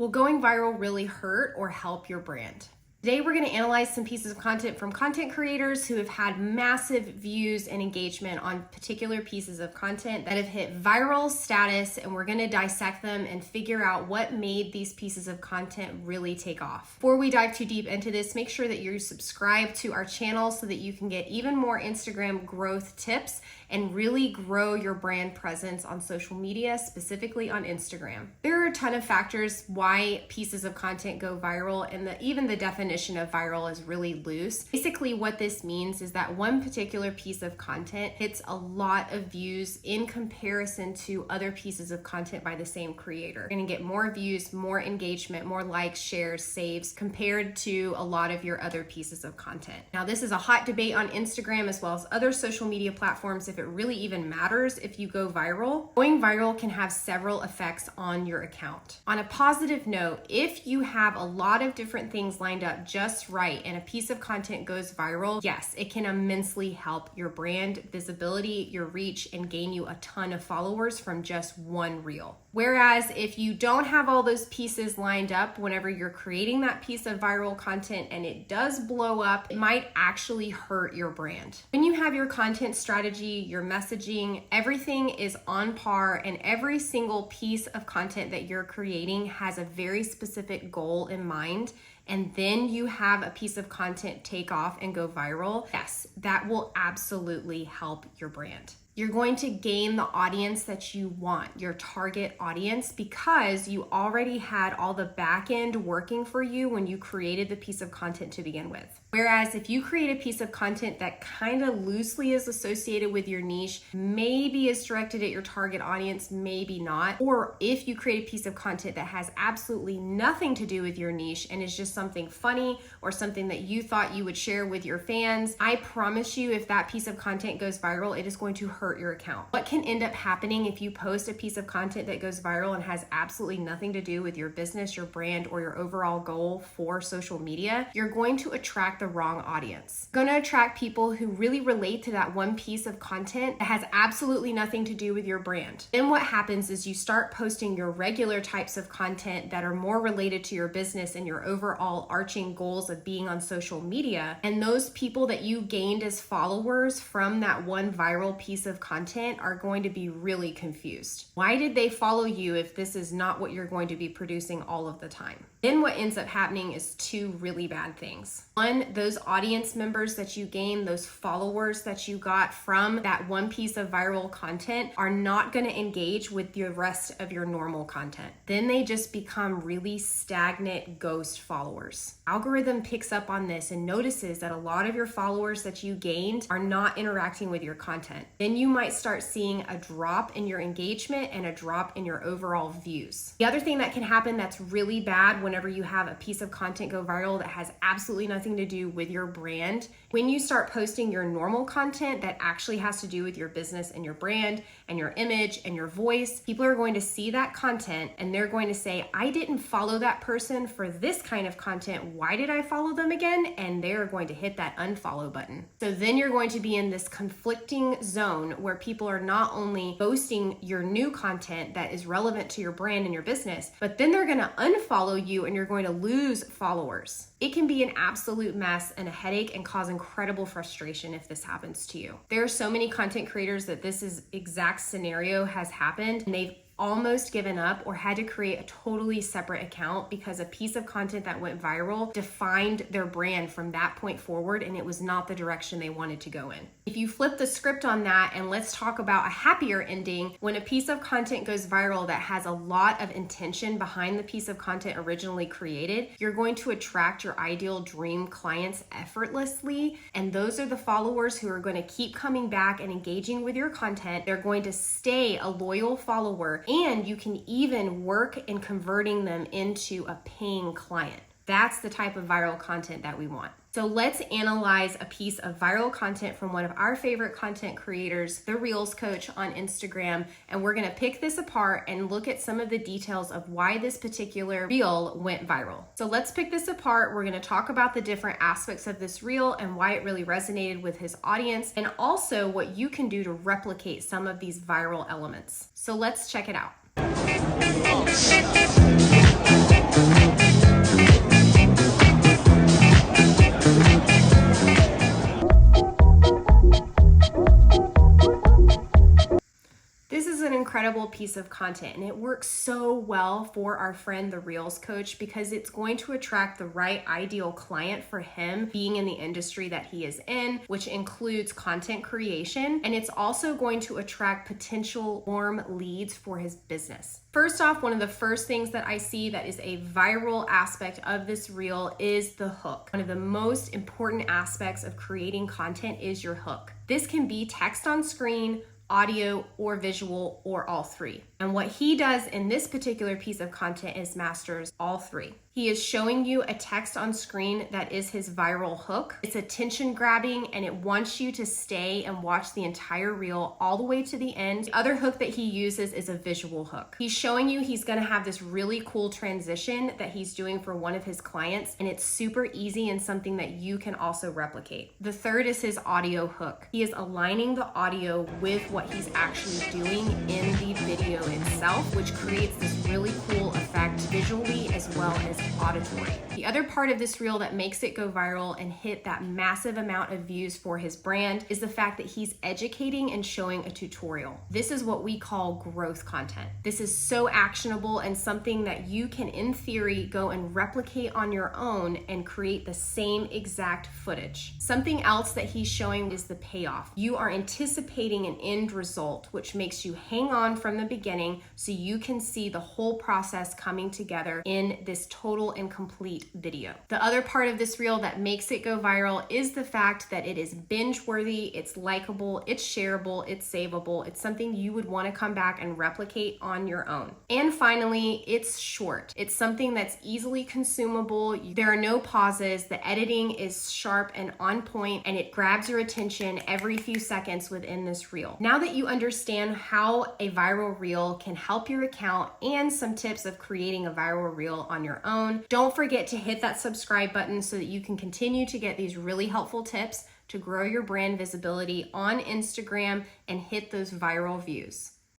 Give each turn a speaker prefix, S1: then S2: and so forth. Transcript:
S1: Will going viral really hurt or help your brand? Today, we're going to analyze some pieces of content from content creators who have had massive views and engagement on particular pieces of content that have hit viral status, and we're going to dissect them and figure out what made these pieces of content really take off. Before we dive too deep into this, make sure that you're subscribed to our channel so that you can get even more Instagram growth tips and really grow your brand presence on social media, specifically on Instagram. There are a ton of factors why pieces of content go viral, and even the definition of viral is really loose. Basically, what this means is that one particular piece of content hits a lot of views in comparison to other pieces of content by the same creator. You're gonna get more views, more engagement, more likes, shares, saves compared to a lot of your other pieces of content. Now, this is a hot debate on Instagram as well as other social media platforms if it really even matters if you go viral. Going viral can have several effects on your account. On a positive note, if you have a lot of different things lined up just right and a piece of content goes viral, yes, it can immensely help your brand visibility, your reach, and gain you a ton of followers from just one reel. Whereas if you don't have all those pieces lined up whenever you're creating that piece of viral content and it does blow up, it might actually hurt your brand. When you have your content strategy, your messaging, everything is on par, and every single piece of content that you're creating has a very specific goal in mind, and then you have a piece of content take off and go viral, yes, that will absolutely help your brand. You're going to gain the audience that you want, your target audience, because you already had all the back end working for you when you created the piece of content to begin with. Whereas if you create a piece of content that kind of loosely is associated with your niche, maybe is directed at your target audience, maybe not, or if you create a piece of content that has absolutely nothing to do with your niche and is just something funny or something that you thought you would share with your fans, I promise you, if that piece of content goes viral, it is going to hurt your account. What can end up happening if you post a piece of content that goes viral and has absolutely nothing to do with your business, your brand, or your overall goal for social media? You're going to attract the wrong audience. You're going to attract people who really relate to that one piece of content that has absolutely nothing to do with your brand. Then what happens is you start posting your regular types of content that are more related to your business and your overall arching goals of being on social media, and those people that you gained as followers from that one viral piece of content are going to be really confused. Why did they follow you if this is not what you're going to be producing all of the time? Then what ends up happening is two really bad things. One, those audience members that you gain, those followers that you got from that one piece of viral content are not going to engage with the rest of your normal content. Then they just become really stagnant ghost followers. Algorithm picks up on this and notices that a lot of your followers that you gained are not interacting with your content. Then you might start seeing a drop in your engagement and a drop in your overall views. The other thing that can happen that's really bad whenever you have a piece of content go viral that has absolutely nothing to do with your brand, when you start posting your normal content that actually has to do with your business and your brand and your image and your voice, people are going to see that content and they're going to say, I didn't follow that person for this kind of content. Why did I follow them again? And they're going to hit that unfollow button. So then you're going to be in this conflicting zone where people are not only posting your new content that is relevant to your brand and your business, but then they're going to unfollow you and you're going to lose followers. It can be an absolute mess and a headache and cause incredible frustration if this happens to you. There are so many content creators that this exact scenario has happened, and they've almost given up or had to create a totally separate account because a piece of content that went viral defined their brand from that point forward, and it was not the direction they wanted to go in. If you flip the script on that, and let's talk about a happier ending, when a piece of content goes viral that has a lot of intention behind the piece of content originally created, you're going to attract your ideal dream clients effortlessly, and those are the followers who are going to keep coming back and engaging with your content. They're going to stay a loyal follower, and you can even work in converting them into a paying client. That's the type of viral content that we want. So let's analyze a piece of viral content from one of our favorite content creators, the Reels Coach on Instagram, and we're gonna pick this apart and look at some of the details of why this particular reel went viral. So let's pick this apart. We're gonna talk about the different aspects of this reel and why it really resonated with his audience, and also what you can do to replicate some of these viral elements. So let's check it out. piece of content, and it works so well for our friend the Reels coach because it's going to attract the right ideal client for him being in the industry that he is in, which includes content creation, and it's also going to attract potential warm leads for his business. First off, one of the first things that I see that is a viral aspect of this reel is the hook. One of the most important aspects of creating content is your hook. This can be text on screen, audio, or visual, or all three. And what he does in this particular piece of content is masters all three. He is showing you a text on screen that is his viral hook. It's attention grabbing and it wants you to stay and watch the entire reel all the way to the end. The other hook that he uses is a visual hook. He's showing you he's gonna have this really cool transition that he's doing for one of his clients, and it's super easy and something that you can also replicate. The third is his audio hook. He is aligning the audio with what he's actually doing in the video itself, which creates this really cool effect visually as well as auditory. The other part of this reel that makes it go viral and hit that massive amount of views for his brand is the fact that he's educating and showing a tutorial. This is what we call growth content. This is so actionable and something that you can, in theory, go and replicate on your own and create the same exact footage. Something else that he's showing is the payoff. You are anticipating an end result, which makes you hang on from the beginning so you can see the whole process coming together in this total and complete video. The other part of this reel that makes it go viral is the fact that it is binge worthy, it's likable, it's shareable, it's savable, it's something you would want to come back and replicate on your own. And finally, it's short. It's something that's easily consumable. There are no pauses. The editing is sharp and on point, and it grabs your attention every few seconds within this reel. Now that you understand how a viral reel can help your account and some tips of creating a viral reel on your own, don't forget to hit that subscribe button so that you can continue to get these really helpful tips to grow your brand visibility on Instagram and hit those viral views.